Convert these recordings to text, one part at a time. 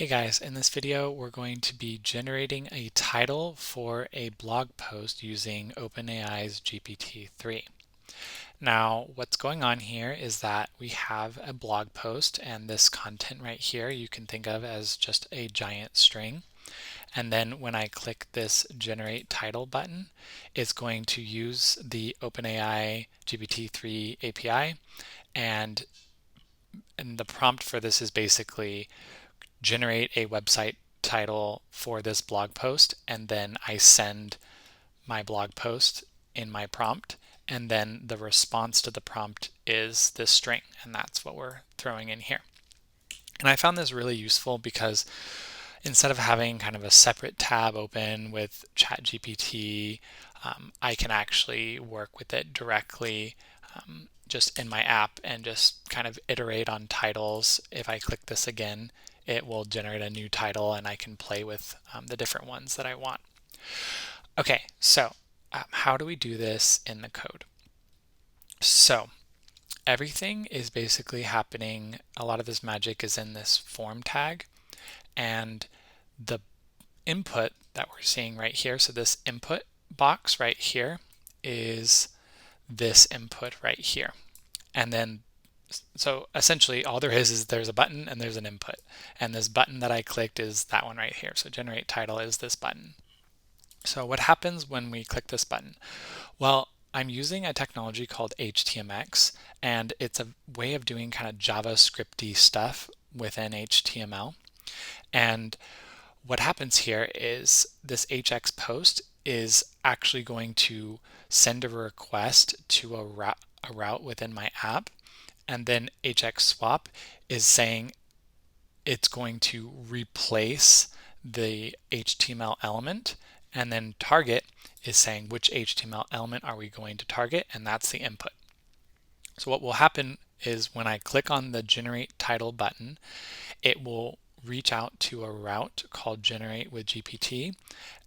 Hey guys, in this video we're going to be generating a title for a blog post using OpenAI's GPT-3. Now what's going on here is that we have a blog post, and this content right here you can think of as just a giant string. And then when I click this generate title button, it's going to use the OpenAI GPT-3 API, and the prompt for this is basically generate a website title for this blog post, and then I send my blog post in my prompt, and then the response to the prompt is this string, and that's what we're throwing in here. And I found this really useful because instead of having kind of a separate tab open with ChatGPT, I can actually work with it directly just in my app and just kind of iterate on titles. If I click this again, it will generate a new title and I can play with the different ones that I want. Okay, so how do we do this in the code? So everything is basically happening, a lot of this magic is in this form tag, and the input that we're seeing right here, so this input box right here is this input right here. And then so essentially all there is there's a button and there's an input, and this button that I clicked is that one right here. So generate title is this button. So what happens when we click this button? Well, I'm using a technology called Htmx, and it's a way of doing kind of JavaScripty stuff within HTML. And what happens here is this hx post is actually going to send a request to a route within my app, and then hx swap is saying it's going to replace the HTML element, and then target is saying which HTML element are we going to target, and that's the input. So what will happen is when I click on the generate title button, it will reach out to a route called generate with GPT,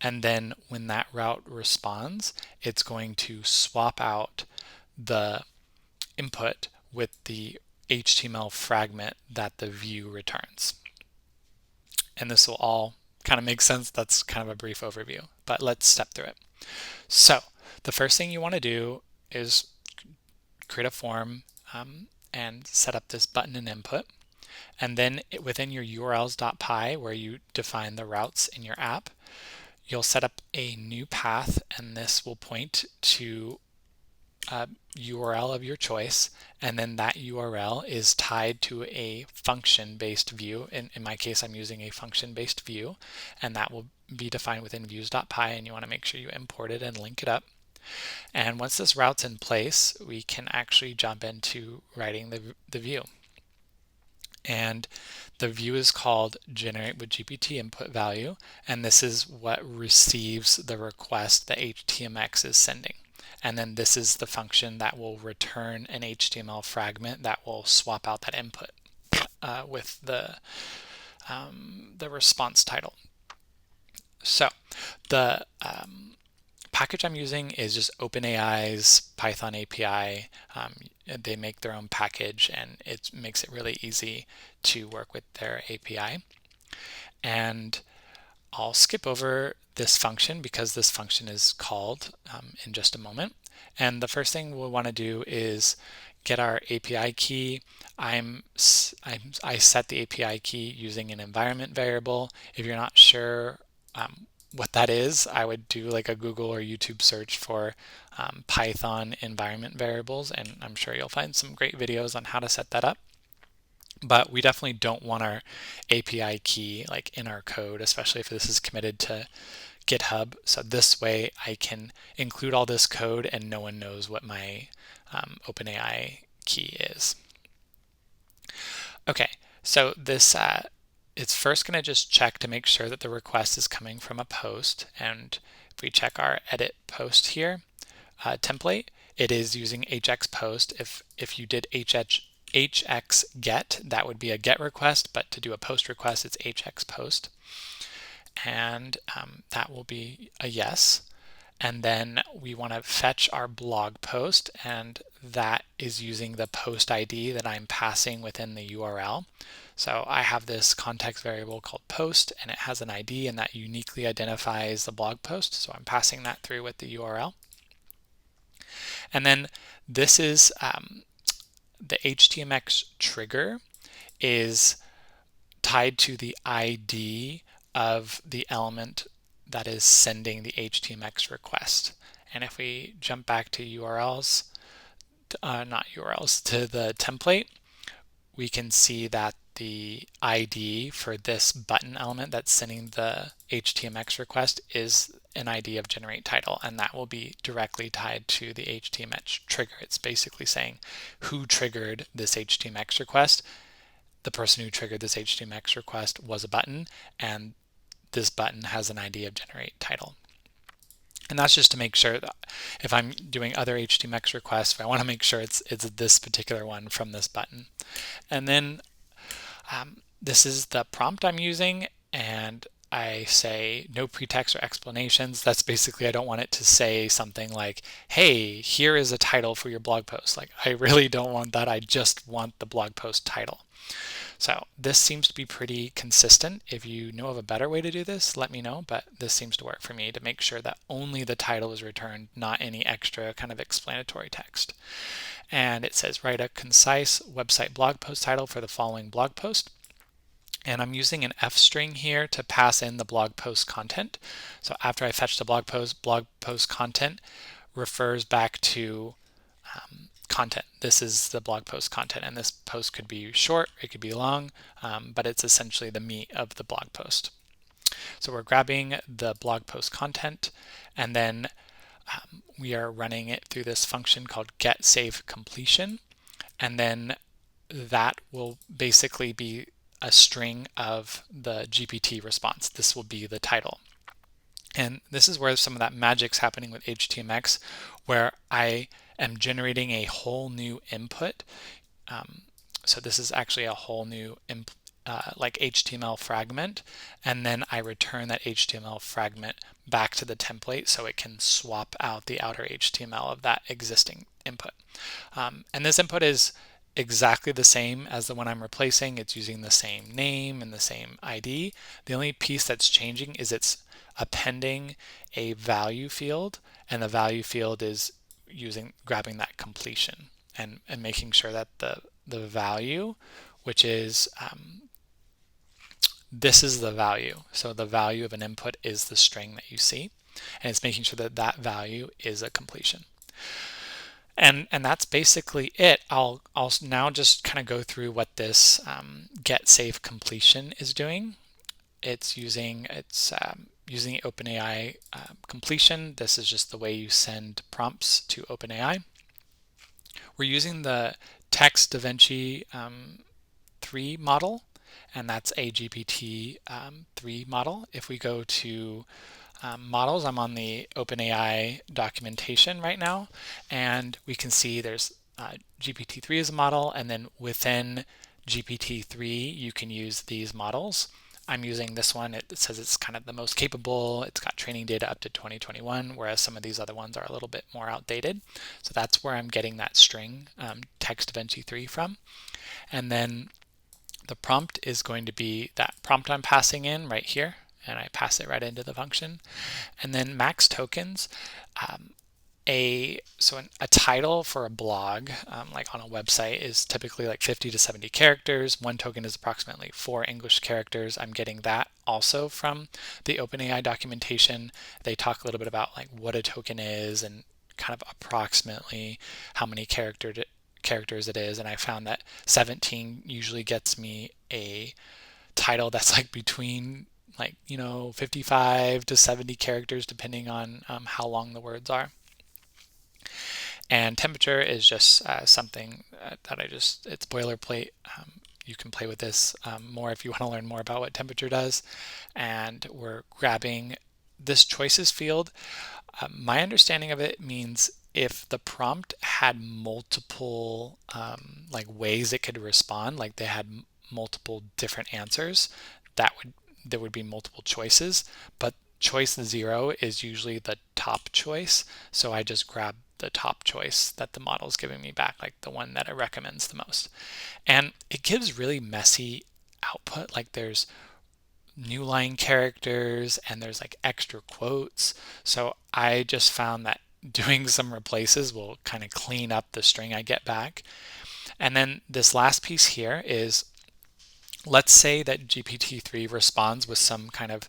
and then when that route responds, it's going to swap out the input with the HTML fragment that the view returns. And this will all kind of make sense. That's kind of a brief overview, but let's step through it. So the first thing you want to do is create a form and set up this button and input. And then within your urls.py, where you define the routes in your app, you'll set up a new path, and this will point to a URL of your choice, and then that URL is tied to a function-based view. In my case, I'm using a function-based view, and that will be defined within views.py, and you want to make sure you import it and link it up. And once this route's in place, we can actually jump into writing the view. And the view is called generate with GPT input value, and this is what receives the request that Htmx is sending. And then this is the function that will return an HTML fragment that will swap out that input with the response title. So the package I'm using is just OpenAI's Python API. They make their own package, and it makes it really easy to work with their API. And I'll skip over this function because this function is called in just a moment. And the first thing we'll want to do is get our API key. I set the API key using an environment variable. If you're not sure what that is, I would do like a Google or YouTube search for Python environment variables, and I'm sure you'll find some great videos on how to set that up. But we definitely don't want our API key like in our code, especially if this is committed to GitHub. So this way I can include all this code and no one knows what my OpenAI key is. Okay, so this it's first going to just check to make sure that the request is coming from a post. And if we check our edit post here template, it is using hx post. If you did hx get, that would be a get request, but to do a post request, it's hx post. And that will be a yes. and then we want to fetch our blog post, and that is using the post ID that I'm passing within the URL. So I have this context variable called post, and it has an ID, and that uniquely identifies the blog post. So I'm passing that through with the URL. And then this is the Htmx trigger is tied to the ID of the element that is sending the Htmx request. And if we jump back to URLs, not URLs, to the template, we can see that the ID for this button element that's sending the Htmx request is an ID of generate title, and that will be directly tied to the Htmx trigger. It's basically saying who triggered this Htmx request. The person who triggered this Htmx request was a button, and this button has an ID of generate title. And that's just to make sure that if I'm doing other Htmx requests, I want to make sure it's this particular one from this button. And then this is the prompt I'm using, and I say no pretext or explanations. That's basically, I don't want it to say something like, hey, here is a title for your blog post. Like, I really don't want that. I just want the blog post title. So this seems to be pretty consistent. If you know of a better way to do this, let me know, but this seems to work for me to make sure that only the title is returned, not any extra kind of explanatory text. And it says write a concise website blog post title for the following blog post. And I'm using an F string here to pass in the blog post content. So after I fetch the blog post content refers back to content. This is the blog post content, and this post could be short, it could be long, but it's essentially the meat of the blog post. So we're grabbing the blog post content, and then we are running it through this function called getSaveCompletion, and then that will basically be a string of the GPT response. This will be the title. And this is where some of that magic's happening with Htmx, where I am generating a whole new input. So this is actually a whole new like HTML fragment, and then I return that HTML fragment back to the template so it can swap out the outer HTML of that existing input. And this input is exactly the same as the one I'm replacing. It's using the same name and the same ID. The only piece that's changing is it's appending a value field, and the value field is grabbing that completion and making sure that the value, which is this is the value. So the value of an input is the string that you see, and it's making sure that that value is a completion. And that's basically it. I'll now just kind of go through what this getSaveCompletion is doing. It's using OpenAI completion. This is just the way you send prompts to OpenAI. We're using the text DaVinci 3 model, and that's a GPT-3 model. If we go to models, I'm on the OpenAI documentation right now, and we can see there's GPT-3 as a model, and then within GPT-3 you can use these models. I'm using this one. It says it's kind of the most capable. It's got training data up to 2021, whereas some of these other ones are a little bit more outdated. So that's where I'm getting that string text DaVinci 3 from. And then the prompt is going to be that prompt I'm passing in right here, and I pass it right into the function. And then max tokens. A title for a blog, like on a website, is typically like 50 to 70 characters. One token is approximately 4 English characters. I'm getting that also from the OpenAI documentation. They talk a little bit about like what a token is and kind of approximately how many characters it is. And I found that 17 usually gets me a title that's like between 55 to 70 characters, depending on how long the words are. And temperature is just something that it's boilerplate. You can play with this more if you want to learn more about what temperature does. And we're grabbing this choices field. My understanding of it means if the prompt had multiple ways it could respond, like they had multiple different answers, there would be multiple choices. But choice 0 is usually the top choice, so I just grab the top choice that the model is giving me back, like the one that it recommends the most. And it gives really messy output, like there's new line characters and there's like extra quotes. So I just found that doing some replaces will kind of clean up the string I get back. And then this last piece here is, let's say that GPT-3 responds with some kind of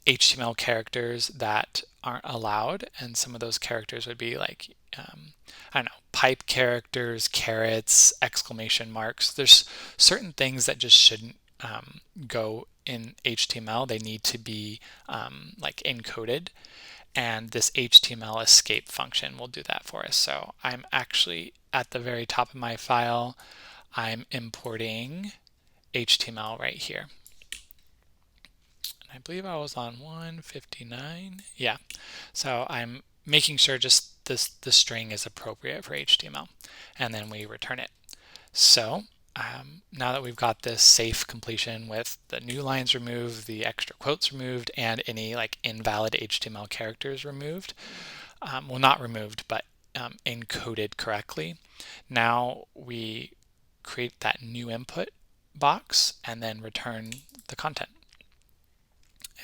HTML characters that aren't allowed, and some of those characters would be like, I don't know, pipe characters, carets, exclamation marks. There's certain things that just shouldn't go in HTML. They need to be like encoded, and this HTML escape function will do that for us. So I'm actually at the very top of my file, I'm importing HTML right here. And I believe I was on 159. Yeah. So I'm making sure just the string is appropriate for HTML, and then we return it. So now that we've got this safe completion with the new lines removed, the extra quotes removed, and any like invalid HTML characters removed, well, not removed, but encoded correctly, now we create that new input box and then return the content.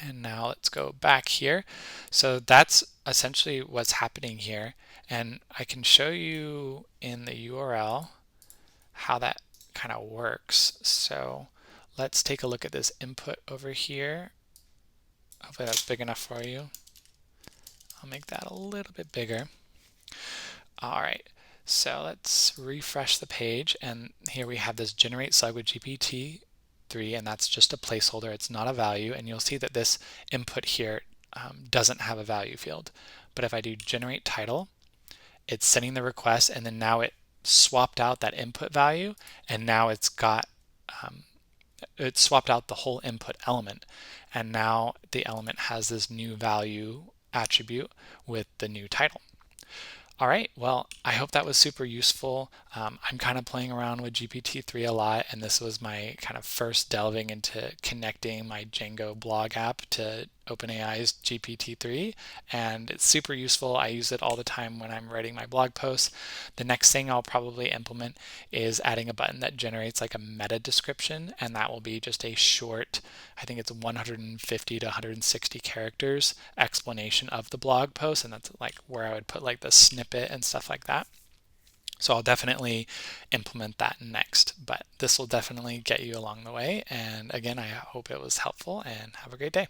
And now let's go back here. So that's essentially what's happening here. And I can show you in the URL how that kind of works. So let's take a look at this input over here. Hopefully that's big enough for you. I'll make that a little bit bigger. All right, so let's refresh the page, and here we have this generate slug with GPT-3, and that's just a placeholder. It's not a value, and you'll see that this input here doesn't have a value field. But if I do generate title, it's sending the request, and then now it swapped out that input value, and now it's got it swapped out the whole input element, and now the element has this new value attribute with the new title. All right, well, I hope that was super useful. I'm kind of playing around with GPT-3 a lot, and this was my kind of first delving into connecting my Django blog app to OpenAI's GPT-3, and it's super useful. I use it all the time when I'm writing my blog posts. The next thing I'll probably implement is adding a button that generates like a meta description, and that will be just a short, I think it's 150 to 160 characters explanation of the blog post, and that's like where I would put like the snippet and stuff like that. So I'll definitely implement that next, but this will definitely get you along the way. And again, I hope it was helpful, and have a great day.